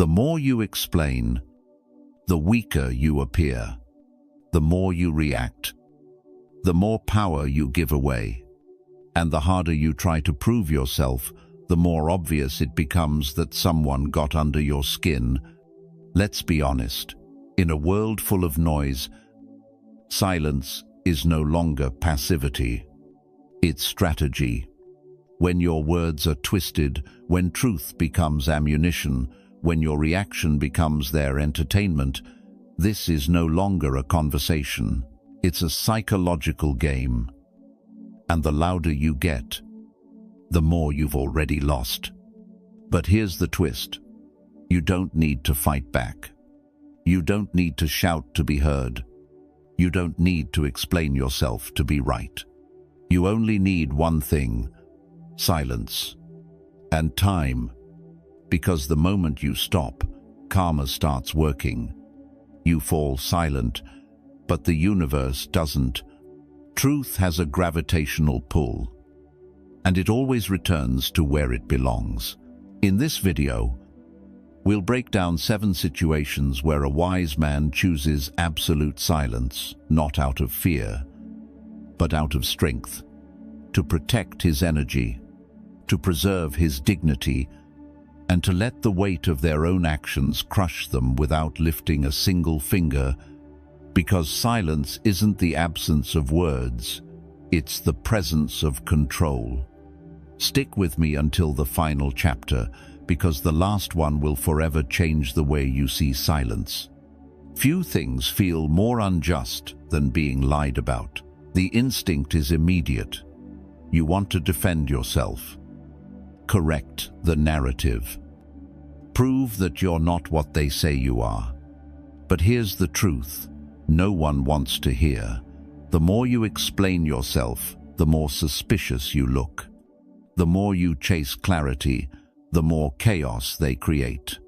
The more you explain, the weaker you appear. The more you react, the more power you give away. And the harder you try to prove yourself, the more obvious it becomes that someone got under your skin. Let's be honest. In a world full of noise, silence is no longer passivity. It's strategy. When your words are twisted, when truth becomes ammunition, when your reaction becomes their entertainment, this is no longer a conversation. It's a psychological game. And the louder you get, the more you've already lost. But here's the twist. You don't need to fight back. You don't need to shout to be heard. You don't need to explain yourself to be right. You only need one thing: silence and time. Because the moment you stop, karma starts working. You fall silent, but the universe doesn't. Truth has a gravitational pull, and it always returns to where it belongs. In this video, we'll break down 7 situations where a wise man chooses absolute silence, not out of fear, but out of strength, to protect his energy, to preserve his dignity, and to let the weight of their own actions crush them without lifting a single finger, because silence isn't the absence of words, it's the presence of control. Stick with me until the final chapter, because the last one will forever change the way you see silence. Few things feel more unjust than being lied about. The instinct is immediate. You want to defend yourself. Correct the narrative. Prove that you're not what they say you are. But here's the truth. No one wants to hear. The more you explain yourself, the more suspicious you look. The more you chase clarity, the more chaos they create.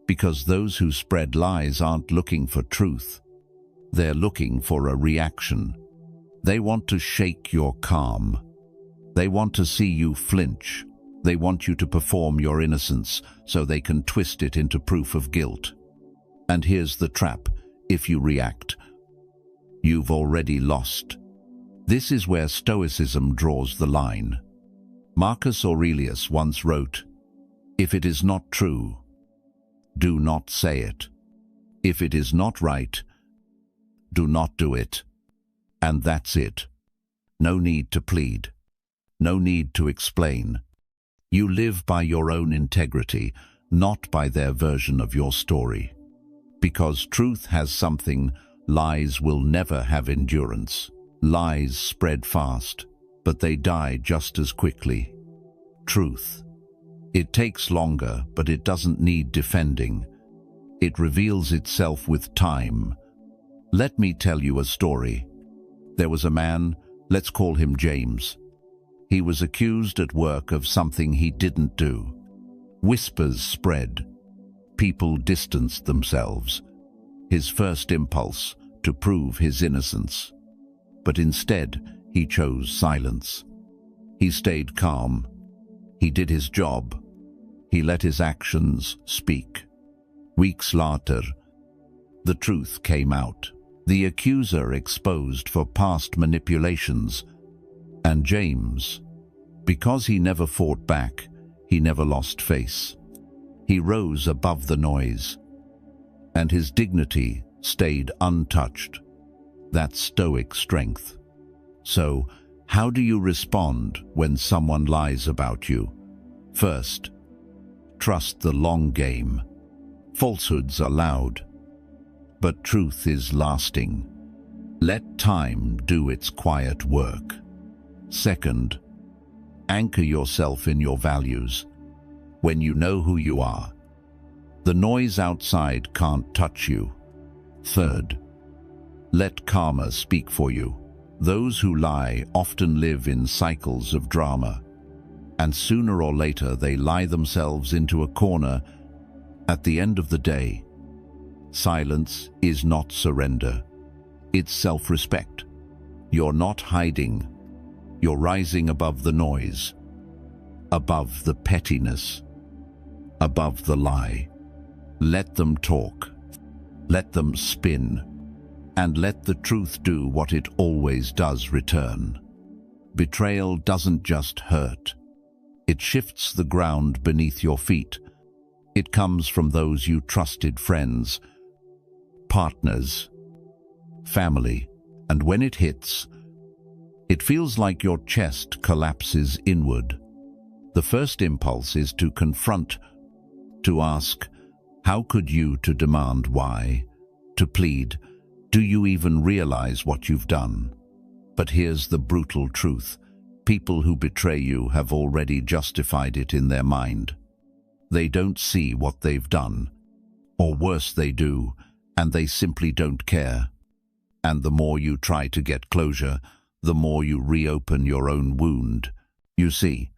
Because those who spread lies aren't looking for truth. They're looking for a reaction. They want to shake your calm. They want to see you flinch. They want you to perform your innocence so they can twist it into proof of guilt. And here's the trap. If you react, you've already lost. This is where Stoicism draws the line. Marcus Aurelius once wrote, "If it is not true, do not say it. If it is not right, do not do it." And that's it. No need to plead. No need to explain. You live by your own integrity, not by their version of your story. Because truth has something lies will never have: endurance. Lies spread fast, but they die just as quickly. Truth. It takes longer, but it doesn't need defending. It reveals itself with time. Let me tell you a story. There was a man, let's call him James. He was accused at work of something he didn't do. Whispers spread. People distanced themselves. His first impulse, to prove his innocence. But instead, he chose silence. He stayed calm. He did his job. He let his actions speak. Weeks later, the truth came out. The accuser exposed for past manipulations. And James, because he never fought back, he never lost face. He rose above the noise, and his dignity stayed untouched. That's Stoic strength. So, how do you respond when someone lies about you? First, trust the long game. Falsehoods are loud, but truth is lasting. Let time do its quiet work. Second, anchor yourself in your values. When you know who you are, the noise outside can't touch you. Third, let karma speak for you. Those who lie often live in cycles of drama, and sooner or later they lie themselves into a corner. At the end of the day, silence is not surrender. It's self-respect. You're not hiding. You're rising above the noise, above the pettiness, above the lie. Let them talk. Let them spin. And let the truth do what it always does: return. Betrayal doesn't just hurt. It shifts the ground beneath your feet. It comes from those you trusted: friends, partners, family. And when it hits, it feels like your chest collapses inward. The first impulse is to confront, to ask, how could you, to demand why, to plead, do you even realize what you've done? But here's the brutal truth. People who betray you have already justified it in their mind. They don't see what they've done. Or worse, they do, and they simply don't care. And the more you try to get closure, the more you reopen your own wound. You see,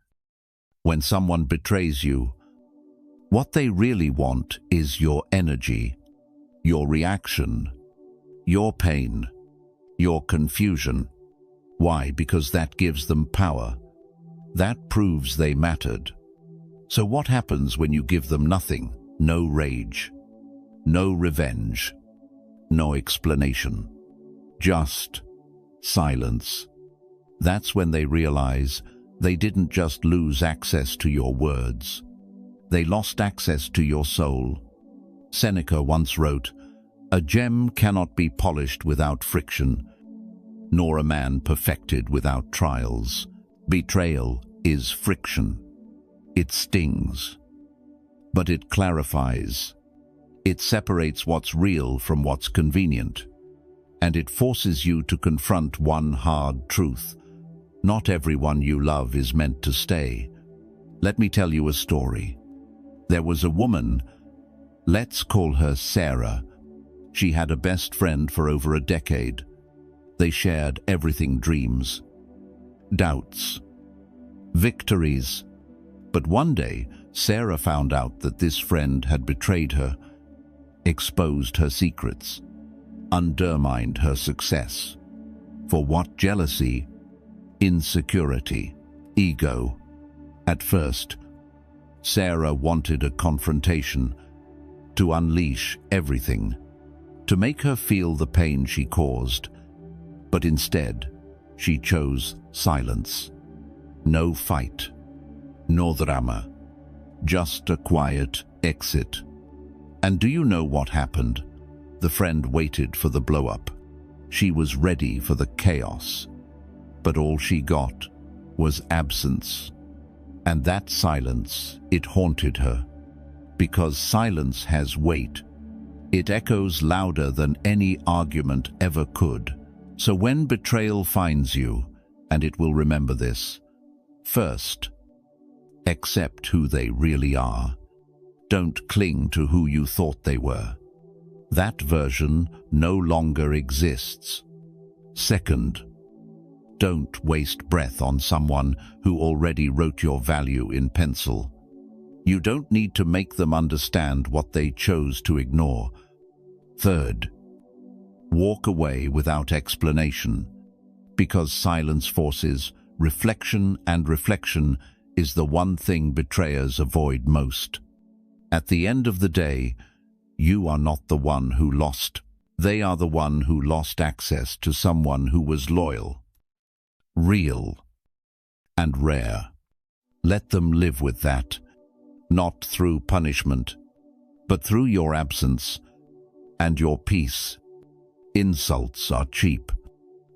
when someone betrays you, what they really want is your energy, your reaction, your pain, your confusion. Why? Because that gives them power. That proves they mattered. So what happens when you give them nothing? No rage, no revenge, no explanation, just silence. That's when they realize they didn't just lose access to your words. They lost access to your soul. Seneca once wrote, "A gem cannot be polished without friction, nor a man perfected without trials." Betrayal is friction. It stings, but it clarifies. It separates what's real from what's convenient, and it forces you to confront one hard truth. Not everyone you love is meant to stay. Let me tell you a story. There was a woman, let's call her Sarah. She had a best friend for over a decade. They shared everything: dreams, doubts, victories. But one day, Sarah found out that this friend had betrayed her, exposed her secrets, undermined her success. For what? Jealousy, insecurity, ego. At first, Sarah wanted a confrontation, to unleash everything, to make her feel the pain she caused. But instead, she chose silence. No fight, no drama, just a quiet exit. And do you know what happened? The friend waited for the blow-up. She was ready for the chaos. But all she got was absence. And that silence, it haunted her. Because silence has weight. It echoes louder than any argument ever could. So when betrayal finds you, and it will remember this, first, accept who they really are. Don't cling to who you thought they were. That version no longer exists. Second, don't waste breath on someone who already wrote your value in pencil. You don't need to make them understand what they chose to ignore. Third, walk away without explanation, because silence forces reflection, and reflection is the one thing betrayers avoid most. At the end of the day, you are not the one who lost. They are the one who lost access to someone who was loyal, real, and rare. Let them live with that, not through punishment, but through your absence and your peace. Insults are cheap.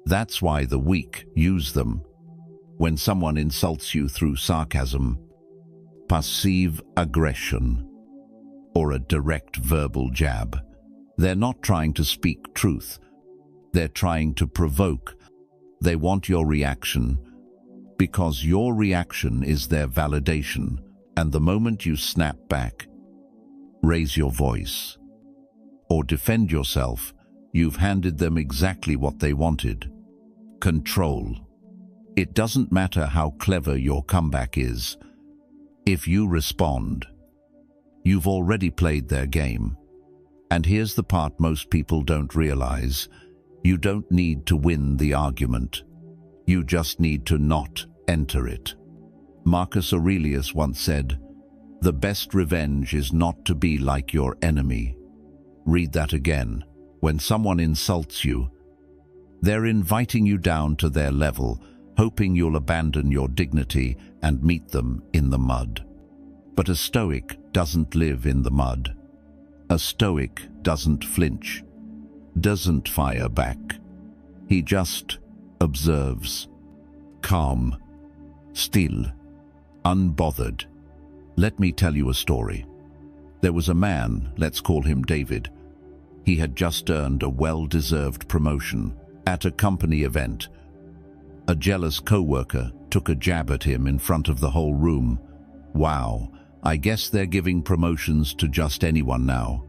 That's why the weak use them. When someone insults you through sarcasm, passive aggression, or a direct verbal jab, they're not trying to speak truth. They're trying to provoke. They want your reaction, because your reaction is their validation. And the moment you snap back, raise your voice, or defend yourself, you've handed them exactly what they wanted: control. It doesn't matter how clever your comeback is. If you respond, you've already played their game. And here's the part most people don't realize. You don't need to win the argument. You just need to not enter it. Marcus Aurelius once said, The best revenge is not to be like your enemy. Read that again. When someone insults you, they're inviting you down to their level, hoping you'll abandon your dignity and meet them in the mud. But a Stoic doesn't live in the mud. A Stoic doesn't flinch, doesn't fire back. He just observes, calm, still, unbothered. Let me tell you a story. There was a man, let's call him David. He had just earned a well-deserved promotion. At a company event, a jealous co-worker took a jab at him in front of the whole room. Wow, I guess they're giving promotions to just anyone now.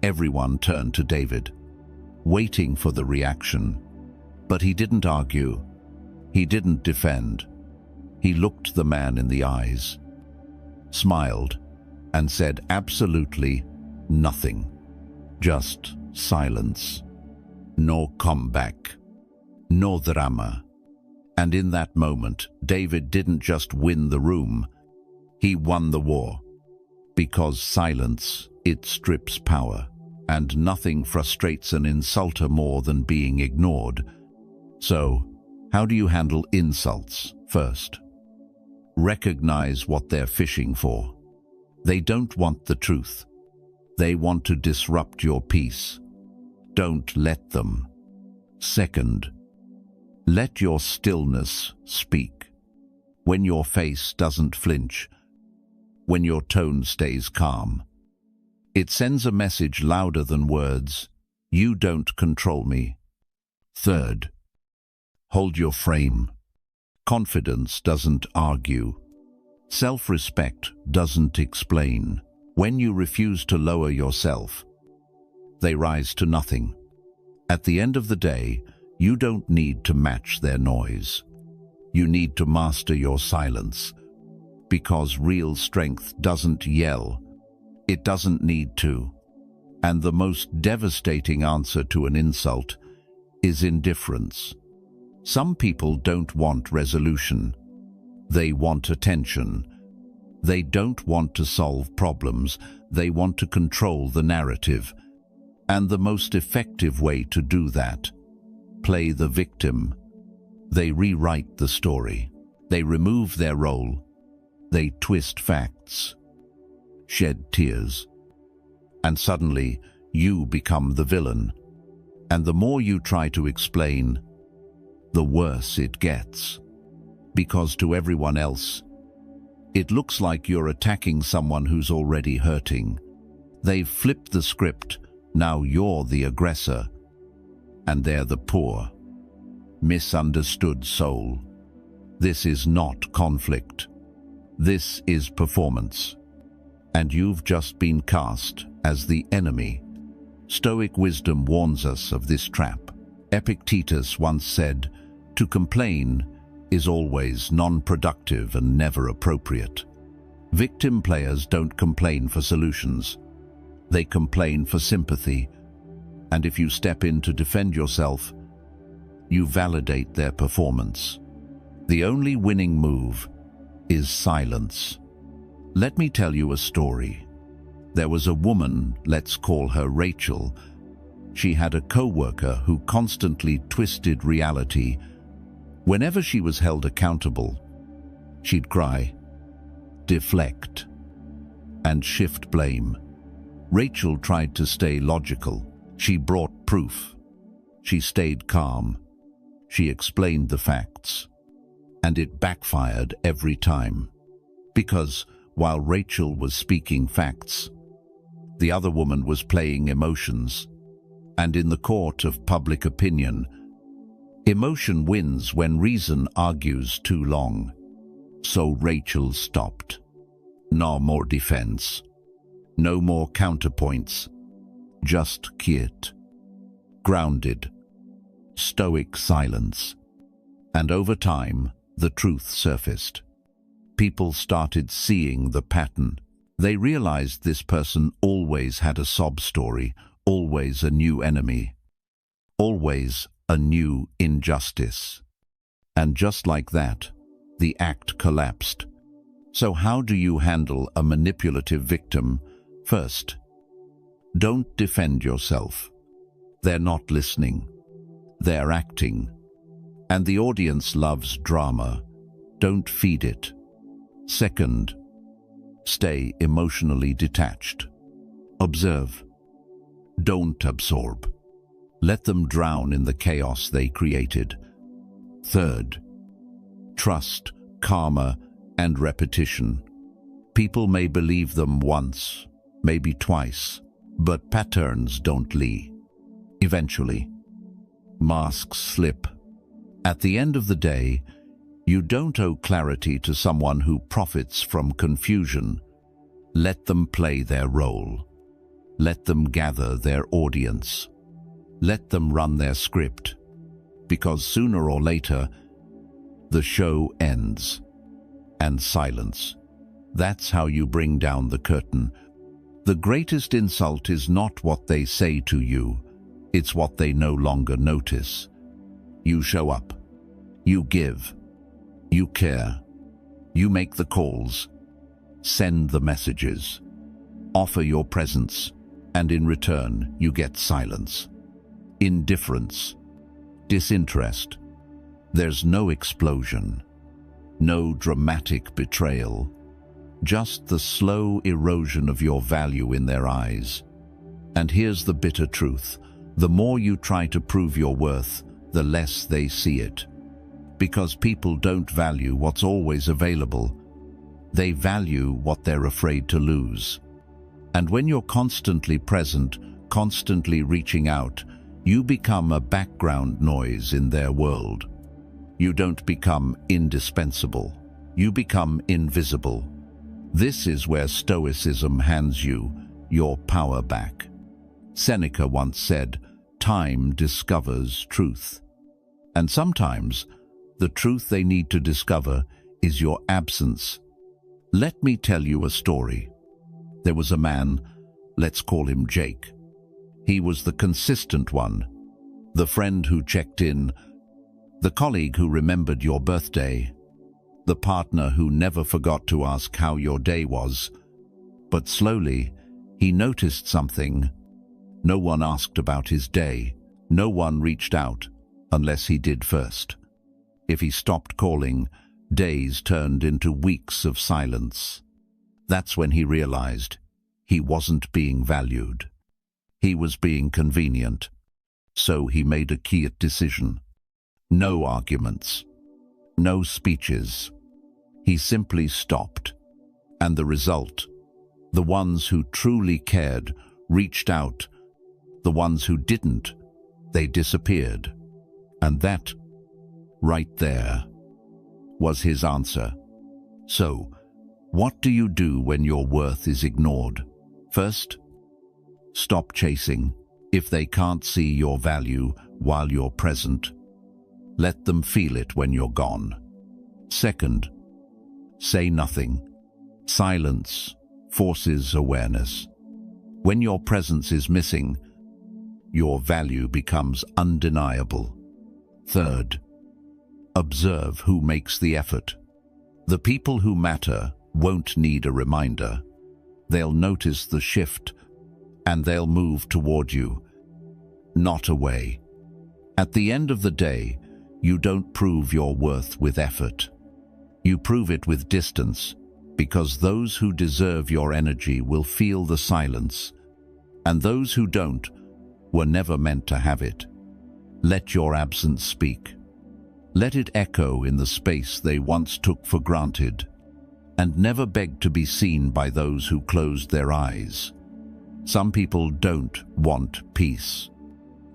Everyone turned to David, waiting for the reaction. But he didn't argue. He didn't defend. He looked the man in the eyes, smiled, and said absolutely nothing. Just silence. No comeback. No drama. And in that moment, David didn't just win the room. He won the war. Because silence, it strips power. And nothing frustrates an insulter more than being ignored. So, how do you handle insults? First, recognize what they're fishing for. They don't want the truth. They want to disrupt your peace. Don't let them. Second, let your stillness speak. When your face doesn't flinch, when your tone stays calm, it sends a message louder than words. You don't control me. Third, hold your frame. Confidence doesn't argue. Self-respect doesn't explain. When you refuse to lower yourself, they rise to nothing. At the end of the day, you don't need to match their noise. You need to master your silence, because real strength doesn't yell. It doesn't need to. And the most devastating answer to an insult is indifference. Some people don't want resolution. They want attention. They don't want to solve problems. They want to control the narrative. And the most effective way to do that, play the victim. They rewrite the story. They remove their role. They twist facts, shed tears. And suddenly, you become the villain. And the more you try to explain, the worse it gets. Because to everyone else, it looks like you're attacking someone who's already hurting. They've flipped the script. Now you're the aggressor, and they're the poor, misunderstood soul. This is not conflict. This is performance. And you've just been cast as the enemy. Stoic wisdom warns us of this trap. Epictetus once said, "To complain is always non-productive and never appropriate." Victim players don't complain for solutions. They complain for sympathy. And if you step in to defend yourself, you validate their performance. The only winning move is silence. Let me tell you a story. There was a woman, let's call her Rachel. She had a co-worker who constantly twisted reality. Whenever she was held accountable, she'd cry, deflect, and shift blame. Rachel tried to stay logical. She brought proof. She stayed calm. She explained the facts. And it backfired every time. Because while Rachel was speaking facts, the other woman was playing emotions. And in the court of public opinion, emotion wins when reason argues too long. So Rachel stopped. No more defense. No more counterpoints. Just quiet. Grounded. Stoic silence. And over time, the truth surfaced. People started seeing the pattern. They realized this person always had a sob story, always a new enemy, always a new injustice. And just like that, the act collapsed. So how do you handle a manipulative victim? First, don't defend yourself. They're not listening. They're acting. And the audience loves drama. Don't feed it. Second, stay emotionally detached. Observe. Don't absorb. Let them drown in the chaos they created. Third, trust, karma, and repetition. People may believe them once, maybe twice, but patterns don't lie. Eventually, masks slip. At the end of the day, you don't owe clarity to someone who profits from confusion. Let them play their role. Let them gather their audience. Let them run their script. Because sooner or later, the show ends. And silence. That's how you bring down the curtain. The greatest insult is not what they say to you. It's what they no longer notice. You show up. You give. You care. You make the calls. Send the messages. Offer your presence. And in return, you get silence. Indifference. Disinterest. There's no explosion. No dramatic betrayal. Just the slow erosion of your value in their eyes. And here's the bitter truth. The more you try to prove your worth, the less they see it. Because people don't value what's always available. They value what they're afraid to lose. And when you're constantly present, constantly reaching out, you become a background noise in their world. You don't become indispensable. You become invisible. This is where Stoicism hands you your power back. Seneca once said, "Time discovers truth." And sometimes, the truth they need to discover is your absence. Let me tell you a story. There was a man, let's call him Jake. He was the consistent one, the friend who checked in, the colleague who remembered your birthday, the partner who never forgot to ask how your day was. But slowly, he noticed something. No one asked about his day. No one reached out, unless he did first. If he stopped calling, days turned into weeks of silence. That's when he realized he wasn't being valued. He was being convenient. So he made a key decision. No arguments. No speeches. He simply stopped. And the result? The ones who truly cared reached out. The ones who didn't, they disappeared. And that, right there, was his answer. So, what do you do when your worth is ignored? First, stop chasing. If they can't see your value while you're present, let them feel it when you're gone. Second, say nothing. Silence forces awareness. When your presence is missing, your value becomes undeniable. Third, observe who makes the effort. The people who matter won't need a reminder. They'll notice the shift, and they'll move toward you, not away. At the end of the day, you don't prove your worth with effort. You prove it with distance, because those who deserve your energy will feel the silence, and those who don't were never meant to have it. Let your absence speak. Let it echo in the space they once took for granted, and never beg to be seen by those who closed their eyes. Some people don't want peace.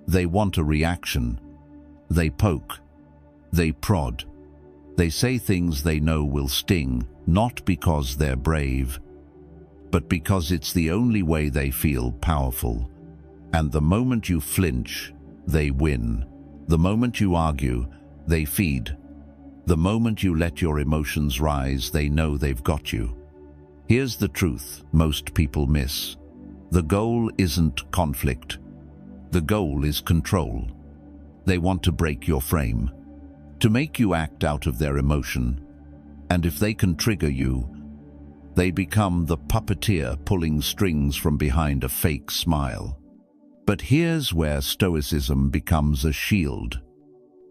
They want a reaction. They poke. They prod. They say things they know will sting, not because they're brave, but because it's the only way they feel powerful. And the moment you flinch, they win. The moment you argue, they feed. The moment you let your emotions rise, they know they've got you. Here's the truth most people miss. The goal isn't conflict. The goal is control. They want to break your frame, to make you act out of their emotion. And if they can trigger you, They become the puppeteer pulling strings from behind a fake smile. But here's where Stoicism becomes a shield.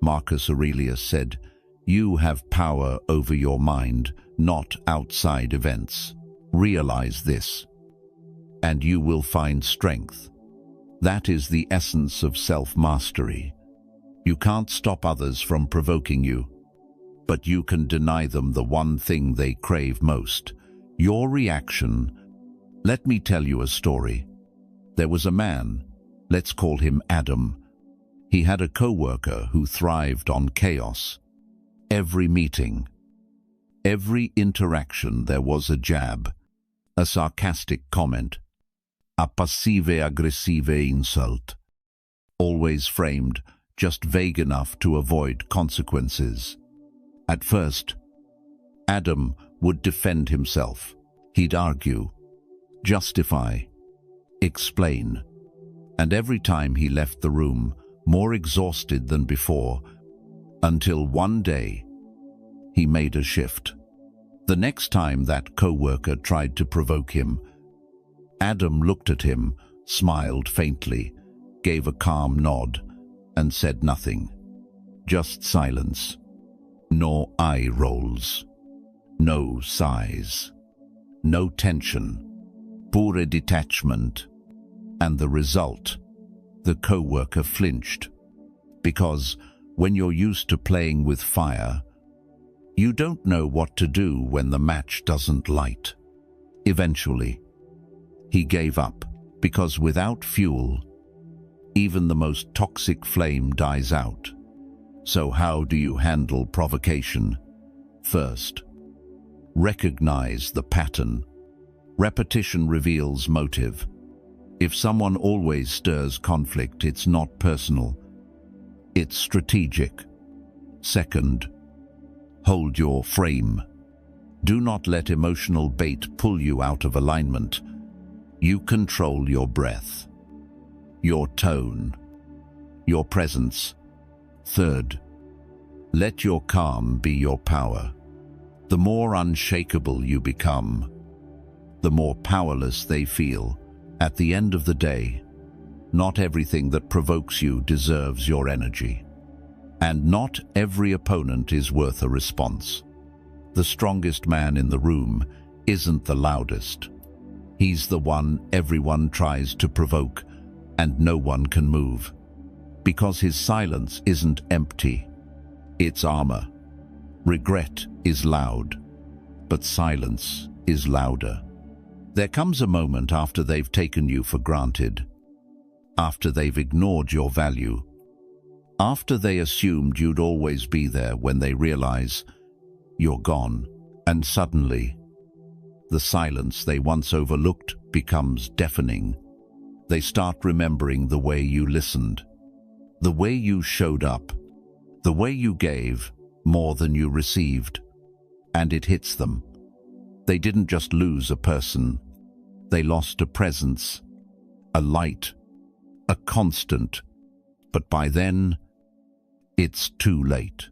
Marcus Aurelius said, "You have power over your mind, not outside events. Realize this, and you will find strength." That is the essence of self-mastery. You can't stop others from provoking you, but you can deny them the one thing they crave most, your reaction. Let me tell you a story. There was a man, let's call him Adam. He had a co-worker who thrived on chaos. Every meeting, every interaction, there was a jab, a sarcastic comment, a passive-aggressive insult, always framed just vague enough to avoid consequences. At first, Adam would defend himself. He'd argue, justify, explain. And every time he left the room, more exhausted than before, until one day, he made a shift. The next time that co-worker tried to provoke him, Adam looked at him, smiled faintly, gave a calm nod, and said nothing. Just silence. No eye rolls. No sighs. No tension. Pure detachment. And the result? The co-worker flinched. Because when you're used to playing with fire, you don't know what to do when the match doesn't light. Eventually, he gave up, because without fuel, even the most toxic flame dies out. So how do you handle provocation? First, recognize the pattern. Repetition reveals motive. If someone always stirs conflict, it's not personal. It's strategic. Second, hold your frame. Do not let emotional bait pull you out of alignment. You control your breath, your tone, your presence. Third, let your calm be your power. The more unshakable you become, the more powerless they feel. At the end of the day, not everything that provokes you deserves your energy. And not every opponent is worth a response. The strongest man in the room isn't the loudest. He's the one everyone tries to provoke, and no one can move. Because his silence isn't empty, it's armor. Regret is loud, but silence is louder. There comes a moment after they've taken you for granted, after they've ignored your value, after they assumed you'd always be there, when they realize you're gone, and suddenly, the silence they once overlooked becomes deafening. They start remembering the way you listened, the way you showed up, the way you gave more than you received, and it hits them. They didn't just lose a person, they lost a presence, a light, a constant, but by then, it's too late.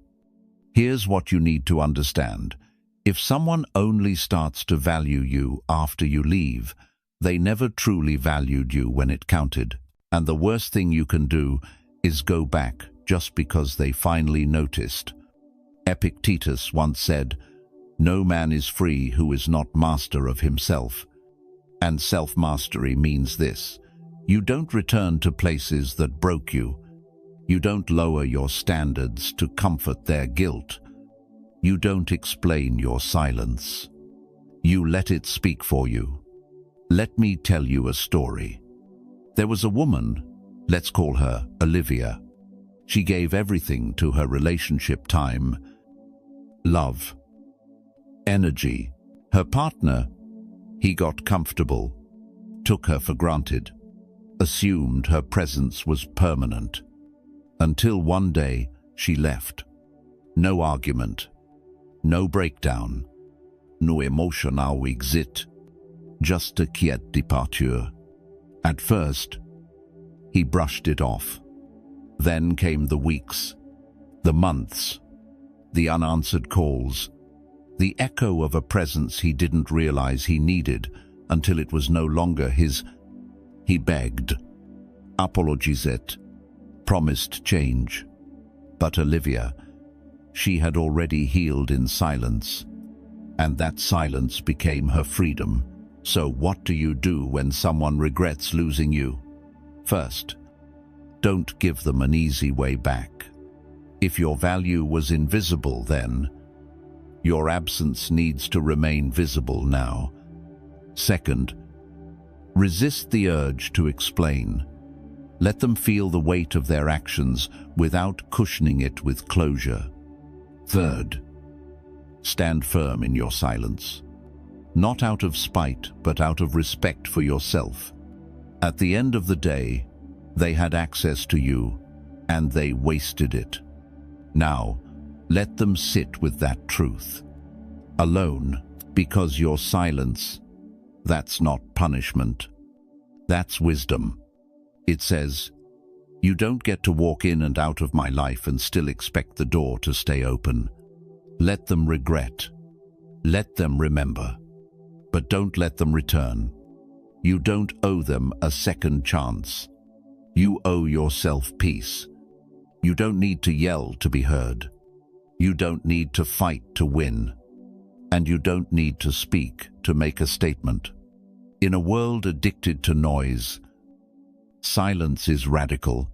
Here's what you need to understand. If someone only starts to value you after you leave, they never truly valued you when it counted. And the worst thing you can do is go back just because they finally noticed. Epictetus once said, "No man is free who is not master of himself." And self-mastery means this: you don't return to places that broke you. You don't lower your standards to comfort their guilt. You don't explain your silence. You let it speak for you. Let me tell you a story. There was a woman, let's call her Olivia. She gave everything to her relationship: time, love, energy. Her partner, he got comfortable, took her for granted, assumed her presence was permanent. Until one day, she left. No argument, no breakdown, no emotional exit, just a quiet departure. At first, he brushed it off. Then came the weeks, the months, the unanswered calls, the echo of a presence he didn't realize he needed until it was no longer his. He begged, apologized, promised change. But Olivia, she had already healed in silence, and that silence became her freedom. So what do you do when someone regrets losing you? First, don't give them an easy way back. If your value was invisible then, your absence needs to remain visible now. Second, resist the urge to explain. Let them feel the weight of their actions without cushioning it with closure. Third, stand firm in your silence. Not out of spite, but out of respect for yourself. At the end of the day, they had access to you, and they wasted it. Now, let them sit with that truth. Alone, because your silence, that's not punishment. That's wisdom. It says, you don't get to walk in and out of my life and still expect the door to stay open. Let them regret. Let them remember. But don't let them return. You don't owe them a second chance. You owe yourself peace. You don't need to yell to be heard. You don't need to fight to win. And you don't need to speak to make a statement. In a world addicted to noise, silence is radical.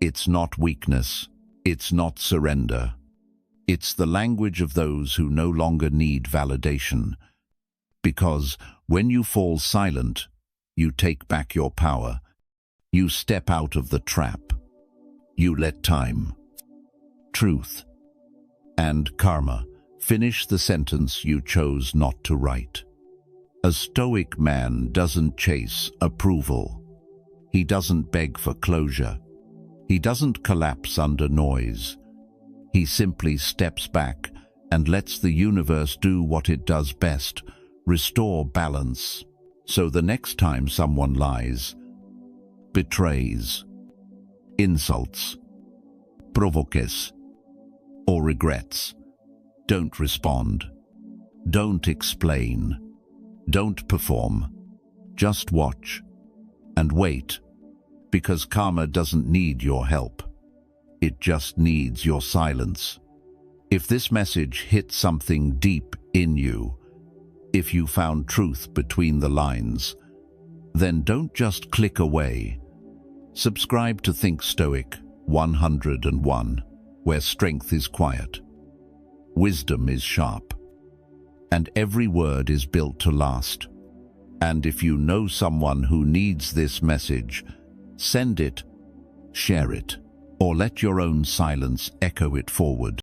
It's not weakness. It's not surrender. It's the language of those who no longer need validation. Because when you fall silent, you take back your power. You step out of the trap. You let time, truth, and karma finish the sentence you chose not to write. A Stoic man doesn't chase approval. He doesn't beg for closure. He doesn't collapse under noise. He simply steps back and lets the universe do what it does best, restore balance. So the next time someone lies, betrays, insults, provokes, or regrets, don't respond. Don't explain. Don't perform. Just watch and wait, because karma doesn't need your help. It just needs your silence. If this message hit something deep in you, if you found truth between the lines, then don't just click away. Subscribe to Think Stoic 101, where strength is quiet, wisdom is sharp, and every word is built to last. And if you know someone who needs this message, send it, share it, or let your own silence echo it forward.